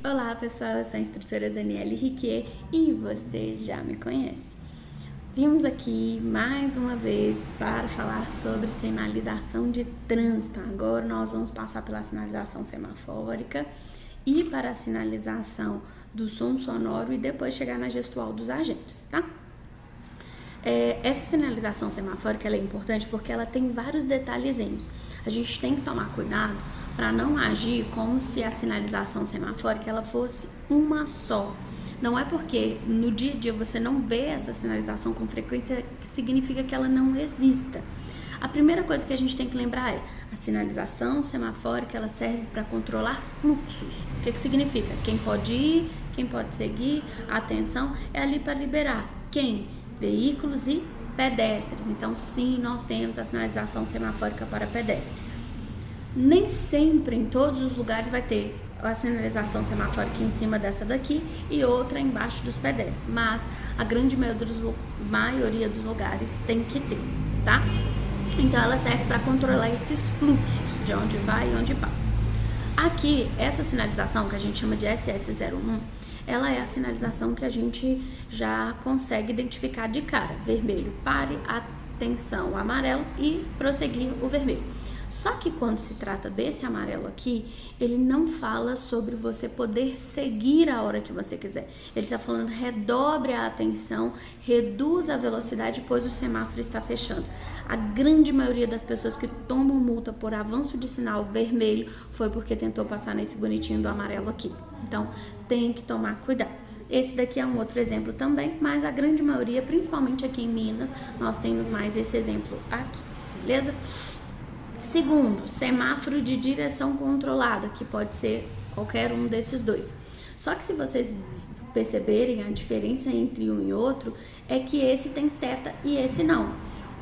Olá pessoal, eu sou a instrutora Daniele Riquier e vocês já me conhecem. Vimos aqui mais uma vez para falar sobre sinalização de trânsito. Agora nós vamos passar pela sinalização semafórica e para a sinalização do som sonoro e depois chegar na gestual dos agentes, tá? Essa sinalização semafórica ela é importante porque ela tem vários detalhezinhos. A gente tem que tomar cuidado para não agir como se a sinalização semafórica ela fosse uma só. Não é porque no dia a dia você não vê essa sinalização com frequência que significa que ela não exista. A primeira coisa que a gente tem que lembrar é a sinalização semafórica ela serve para controlar fluxos. O que significa? Quem pode ir, quem pode seguir, a atenção é ali para liberar quem? Veículos e pedestres. Então sim, nós temos a sinalização semafórica para pedestres. Nem sempre em todos os lugares vai ter a sinalização semafórica em cima dessa daqui e outra embaixo dos pedestres, mas a grande maioria dos lugares tem que ter, tá? Então ela serve para controlar esses fluxos de onde vai e onde passa. Aqui, essa sinalização que a gente chama de SS01, ela é a sinalização que a gente já consegue identificar de cara. Vermelho, pare, atenção, amarelo e prosseguir o vermelho. Só que quando se trata desse amarelo aqui, ele não fala sobre você poder seguir a hora que você quiser. Ele está falando redobre a atenção, reduza a velocidade, pois o semáforo está fechando. A grande maioria das pessoas que tomam multa por avanço de sinal vermelho foi porque tentou passar nesse bonitinho do amarelo aqui. Então, tem que tomar cuidado. Esse daqui é um outro exemplo também, mas a grande maioria, principalmente aqui em Minas, nós temos mais esse exemplo aqui, beleza? Segundo, semáforo de direção controlada, que pode ser qualquer um desses dois. Só que se vocês perceberem a diferença entre um e outro, é que esse tem seta e esse não.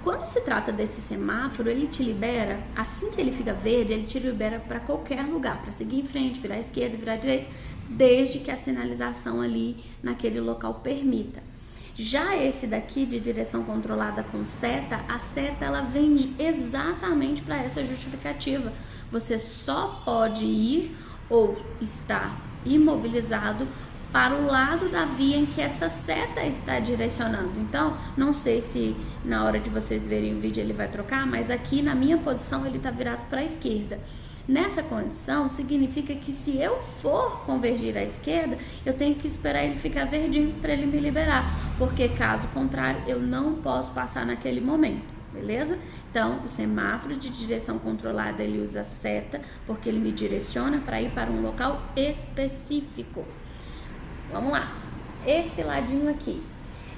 Quando se trata desse semáforo, ele te libera, assim que ele fica verde, ele te libera para qualquer lugar, para seguir em frente, virar à esquerda, virar à direita, desde que a sinalização ali naquele local permita. Já esse daqui de direção controlada com seta, a seta ela vem exatamente para essa justificativa. Você só pode ir ou estar imobilizado para o lado da via em que essa seta está direcionando. Então, não sei se na hora de vocês verem o vídeo ele vai trocar, mas aqui na minha posição ele está virado para a esquerda. Nessa condição, significa que se eu for convergir à esquerda, eu tenho que esperar ele ficar verdinho para ele me liberar, porque caso contrário, eu não posso passar naquele momento, beleza? Então, o semáforo de direção controlada, ele usa seta, porque ele me direciona para ir para um local específico. Vamos lá, esse ladinho aqui.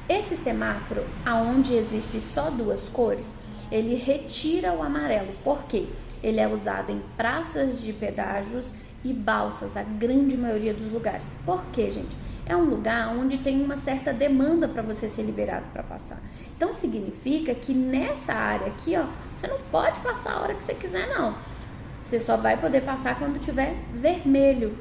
Esse semáforo, aonde existe só duas cores, ele retira o amarelo, por quê? Ele é usado em praças de pedágios e balsas, a grande maioria dos lugares. Por quê, gente? É um lugar onde tem uma certa demanda para você ser liberado para passar. Então, significa que nessa área aqui, ó, você não pode passar a hora que você quiser, não. Você só vai poder passar quando tiver vermelho,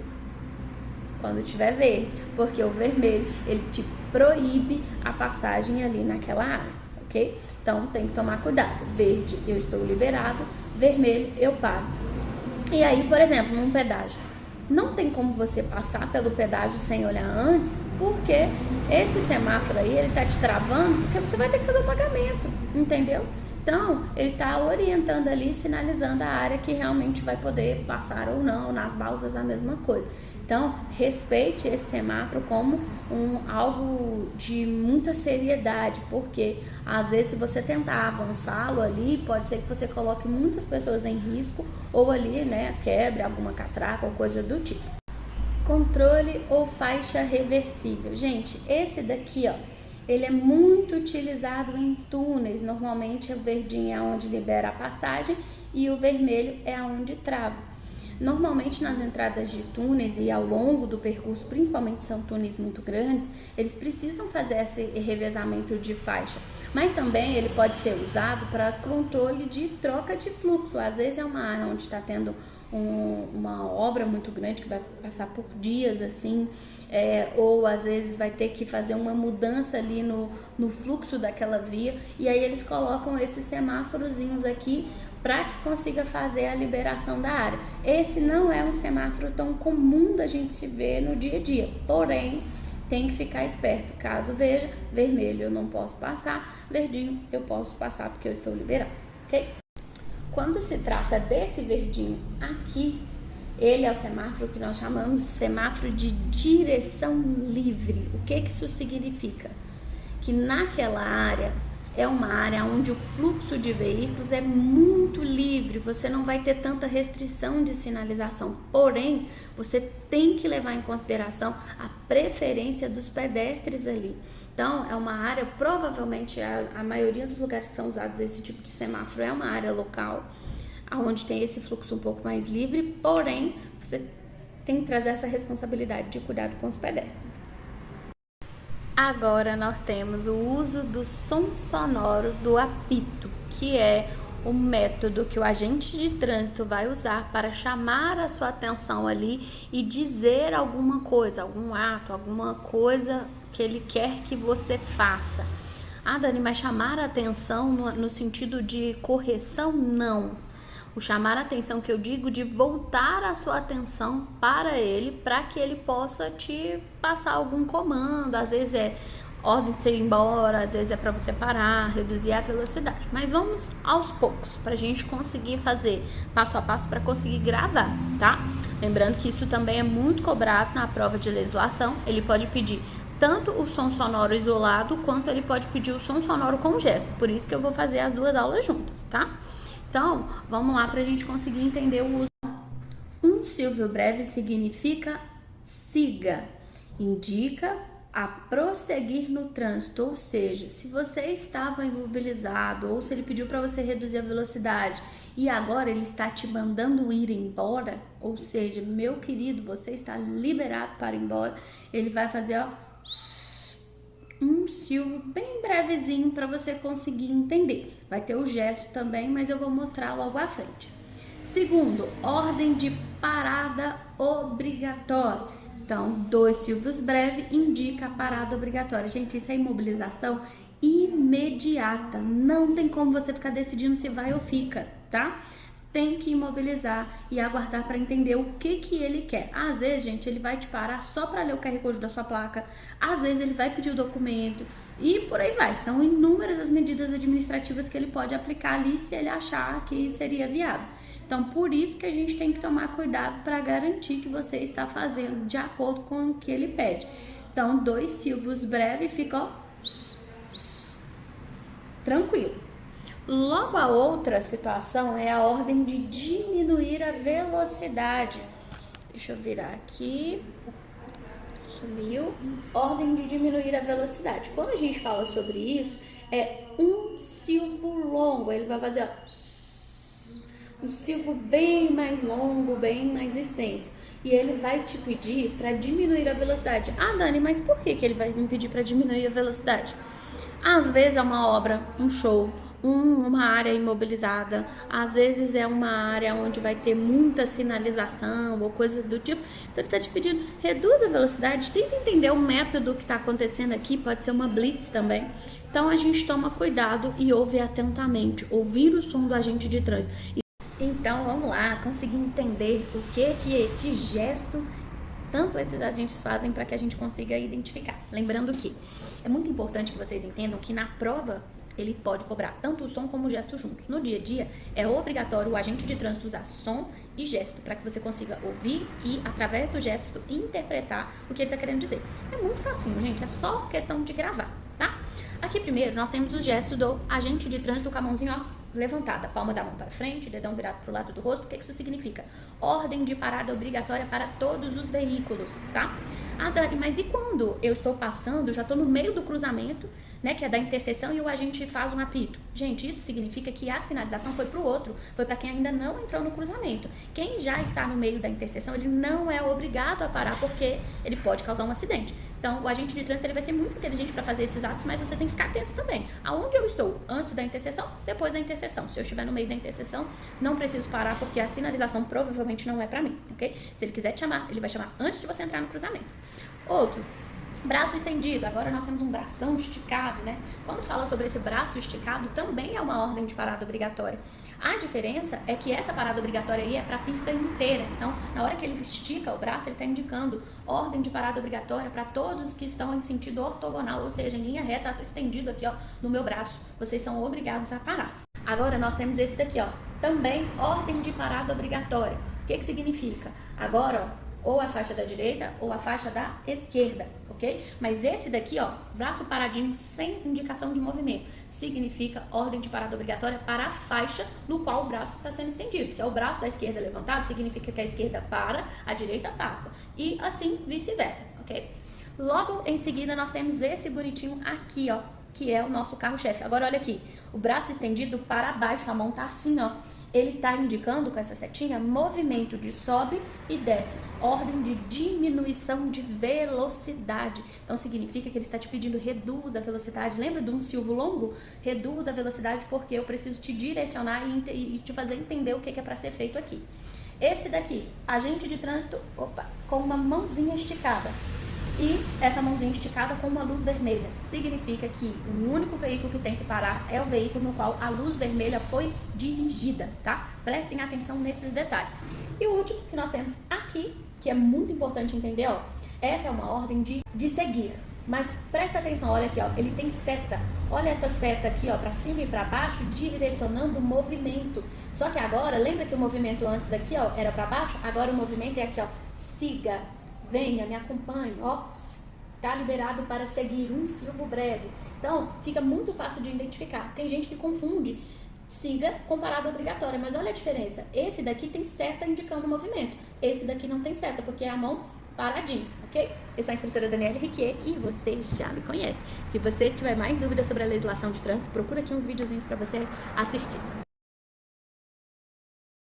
quando tiver verde, porque o vermelho, ele te proíbe a passagem ali naquela área, ok? Então, tem que tomar cuidado. Verde, eu estou liberado. Vermelho, eu paro. E aí, por exemplo, num pedágio, não tem como você passar pelo pedágio sem olhar antes, porque esse semáforo aí, ele tá te travando, porque você vai ter que fazer o pagamento, entendeu? Então, ele tá orientando ali, sinalizando a área que realmente vai poder passar ou não, nas balsas a mesma coisa. Então, respeite esse semáforo como algo de muita seriedade, porque às vezes se você tentar avançá-lo ali, pode ser que você coloque muitas pessoas em risco ou ali, né, quebre alguma catraca ou coisa do tipo. Controle ou faixa reversível. Gente, esse daqui, ó, ele é muito utilizado em túneis. Normalmente o verdinho é onde libera a passagem e o vermelho é onde trava. Normalmente nas entradas de túneis e ao longo do percurso, principalmente são túneis muito grandes, eles precisam fazer esse revezamento de faixa. Mas também ele pode ser usado para controle de troca de fluxo. Às vezes é uma área onde está tendo uma obra muito grande que vai passar por dias assim, ou às vezes vai ter que fazer uma mudança ali no fluxo daquela via, e aí eles colocam esses semáforozinhos aqui para que consiga fazer a liberação da área. Esse não é um semáforo tão comum da gente se ver no dia a dia, porém tem que ficar esperto. Caso veja vermelho, eu não posso passar, verdinho, eu posso passar porque eu estou liberado, ok? Quando se trata desse verdinho aqui, ele é o semáforo que nós chamamos de semáforo de direção livre. O que isso significa? Que naquela área é uma área onde o fluxo de veículos é muito livre, você não vai ter tanta restrição de sinalização, porém, você tem que levar em consideração a preferência dos pedestres ali. Então, é uma área, provavelmente, a maioria dos lugares que são usados esse tipo de semáforo é uma área local, onde tem esse fluxo um pouco mais livre, porém, você tem que trazer essa responsabilidade de cuidado com os pedestres. Agora nós temos o uso do som sonoro do apito, que é o método que o agente de trânsito vai usar para chamar a sua atenção ali e dizer alguma coisa, algum ato, alguma coisa que ele quer que você faça. Ah, Dani, mas chamar a atenção no sentido de correção? Não. O chamar a atenção que eu digo de voltar a sua atenção para ele, para que ele possa te passar algum comando. Às vezes é ordem de você ir embora, às vezes é para você parar, reduzir a velocidade. Mas vamos aos poucos, para a gente conseguir fazer passo a passo, para conseguir gravar, tá? Lembrando que isso também é muito cobrado na prova de legislação. Ele pode pedir tanto o som sonoro isolado, quanto ele pode pedir o som sonoro com gesto. Por isso que eu vou fazer as duas aulas juntas, tá? Então, vamos lá para a gente conseguir entender o uso. Um silvio breve significa siga, indica a prosseguir no trânsito, ou seja, se você estava imobilizado ou se ele pediu para você reduzir a velocidade e agora ele está te mandando ir embora, ou seja, meu querido, você está liberado para ir embora, ele vai fazer um silvo bem brevezinho para você conseguir entender. Vai ter o gesto também, mas eu vou mostrar logo à frente. Segundo, ordem de parada obrigatória. Então, 2 silvos breves indica a parada obrigatória. Gente, isso é imobilização imediata. Não tem como você ficar decidindo se vai ou fica, tá? Tem que imobilizar e aguardar para entender o que ele quer. Às vezes, gente, ele vai te parar só para ler o QR Code da sua placa. Às vezes, ele vai pedir o documento e por aí vai. São inúmeras as medidas administrativas que ele pode aplicar ali se ele achar que seria viável. Então, por isso que a gente tem que tomar cuidado para garantir que você está fazendo de acordo com o que ele pede. Então, 2 silvos breves, fica tranquilo. Logo a outra situação é a ordem de diminuir a velocidade. Deixa eu virar aqui. Sumiu. Ordem de diminuir a velocidade. Quando a gente fala sobre isso, é um silvo longo. Ele vai fazer um silvo bem mais longo, bem mais extenso. E ele vai te pedir para diminuir a velocidade. Ah, Dani, mas por que ele vai me pedir para diminuir a velocidade? Às vezes é uma obra, um show, uma área imobilizada, às vezes é uma área onde vai ter muita sinalização ou coisas do tipo. Então ele está te pedindo, reduz a velocidade, tenta entender o método que está acontecendo aqui, pode ser uma blitz também. Então a gente toma cuidado e ouve atentamente, ouvir o som do agente de trânsito. Então vamos lá, conseguir entender o que de gesto tanto esses agentes fazem para que a gente consiga identificar. Lembrando que é muito importante que vocês entendam que na prova ele pode cobrar tanto o som como o gesto juntos. No dia a dia, é obrigatório o agente de trânsito usar som e gesto para que você consiga ouvir e, através do gesto, interpretar o que ele está querendo dizer. É muito facinho, gente. É só questão de gravar, tá? Aqui primeiro nós temos o gesto do agente de trânsito com a mãozinha, ó, levantada, palma da mão para frente, dedão virado para o lado do rosto. O que isso significa? Ordem de parada obrigatória para todos os veículos, tá? Ah, Dani, mas e quando eu estou passando, já estou no meio do cruzamento, né, que é da interseção, e o agente faz um apito? Gente, isso significa que a sinalização foi para o outro, foi para quem ainda não entrou no cruzamento. Quem já está no meio da interseção, ele não é obrigado a parar, porque ele pode causar um acidente. Então, o agente de trânsito ele vai ser muito inteligente para fazer esses atos, mas você tem que ficar atento também. Aonde eu estou? Antes da interseção, depois da interseção. Se eu estiver no meio da interseção, não preciso parar, porque a sinalização provavelmente não é para mim, ok? Se ele quiser te chamar, ele vai chamar antes de você entrar no cruzamento. Outro, Braço estendido, agora nós temos um bração esticado, né? Quando fala sobre esse braço esticado, também é uma ordem de parada obrigatória. A diferença é que essa parada obrigatória aí é para a pista inteira. Então, na hora que ele estica o braço, ele está indicando ordem de parada obrigatória para todos os que estão em sentido ortogonal, ou seja, em linha reta, estendido aqui, ó, no meu braço. Vocês são obrigados a parar. Agora nós temos esse daqui, ó, também ordem de parada obrigatória. O que significa? Agora, ó, ou a faixa da direita ou a faixa da esquerda, ok? Mas esse daqui, ó, braço paradinho sem indicação de movimento, significa ordem de parada obrigatória para a faixa no qual o braço está sendo estendido. Se é o braço da esquerda levantado, significa que a esquerda para, a direita passa. E assim vice-versa, ok? Logo em seguida nós temos esse bonitinho aqui, ó, que é o nosso carro-chefe. Agora olha aqui, o braço estendido para baixo, a mão tá assim, ó. Ele está indicando com essa setinha movimento de sobe e desce, ordem de diminuição de velocidade. Então significa que ele está te pedindo reduz a velocidade. Lembra de um silvo longo? Reduz a velocidade porque eu preciso te direcionar e te fazer entender o que é para ser feito aqui. Esse daqui, agente de trânsito, opa, com uma mãozinha esticada. E essa mãozinha esticada com uma luz vermelha. Significa que o único veículo que tem que parar é o veículo no qual a luz vermelha foi dirigida, tá? Prestem atenção nesses detalhes. E o último que nós temos aqui, que é muito importante entender, ó. Essa é uma ordem de seguir. Mas presta atenção, olha aqui, ó. Ele tem seta. Olha essa seta aqui, ó, pra cima e pra baixo, direcionando o movimento. Só que agora, lembra que o movimento antes daqui, ó, era pra baixo? Agora o movimento é aqui, ó. Siga. Venha, me acompanhe, ó, tá liberado para seguir, um silvo breve. Então, fica muito fácil de identificar. Tem gente que confunde siga com parada obrigatória, mas olha a diferença. Esse daqui tem seta indicando o movimento. Esse daqui não tem seta, porque é a mão paradinha, ok? Eu sou a instrutora Daniele Riquier e você já me conhece. Se você tiver mais dúvidas sobre a legislação de trânsito, procura aqui uns videozinhos para você assistir.